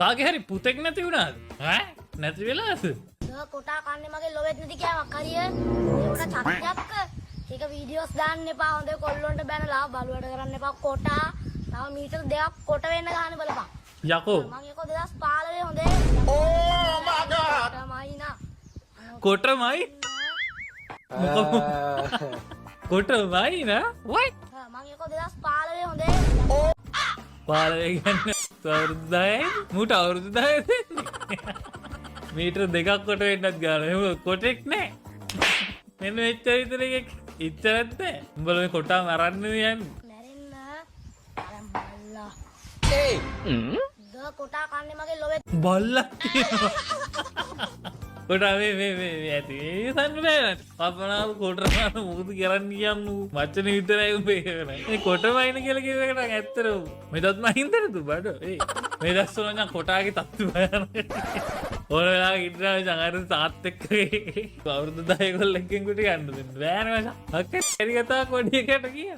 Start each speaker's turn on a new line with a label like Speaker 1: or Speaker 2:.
Speaker 1: කාගේ හරි පුතෙක් නැති වුණාද? ඈ නැති වෙලාද?
Speaker 2: කොටා කන්නේ මගේ ලොවෙත් නැති කෑමක් හරිය. ඒකට චක්කක්ක. ඒක වීඩියෝස් දාන්න එපා. හොඳේ කොල්ලොන්ට බැනලා බලුවට කරන්න එපා. කොටා තව මීටර් 2ක් කොට වෙන්න ගන්න බලපන්.
Speaker 1: යකෝ
Speaker 2: මම ඒක 2015 හොඳේ.
Speaker 3: Oh my god.
Speaker 2: තමයි නා.
Speaker 1: කොටමයි කොටමයි නා what
Speaker 2: මම ඒක 2015 හොඳේ.
Speaker 1: පාලේ ගන්න අවුරුදු 10යි මූට අවුරුදු 10 දෙන්නේ මීටර දෙකක් කොට වෙන්නත් ගාන එහෙම කොටෙක් නෑ මෙන්න මෙච්චර විතර එකක් ඉච්චරත් නෑ උඹලා මේ කොටා මරන්න යන්නේ
Speaker 2: මැරෙන්න. අරන් බල්ලා.
Speaker 3: Hey.
Speaker 2: කොටා කන්නේ මගේ ලොවෙත්.
Speaker 1: බල්ලා කොටා මේ ඇති ඒ සන්න බෑ අපනාව කොටරන මුහුදු කරන්න ගියම් නු මච්චන විතරයි උඹේ කරන්නේ මේ කොටමයින කියලා කිව්ව එකට ඇත්තට මෙතත් මහින්දද බඩ ඒ මේ දැස්සෝ නම් කොටාගේ තත්තු බයන ඕන වෙලාවක ඉන්නවා සංගාර තාත් එක්ක අවුරුදු 10 කොල්ලෙක්ගෙන් කුටි ගන්න දෙන්න බෑනේ මචං අක්කේ හරි කතා කොඩියකට කිය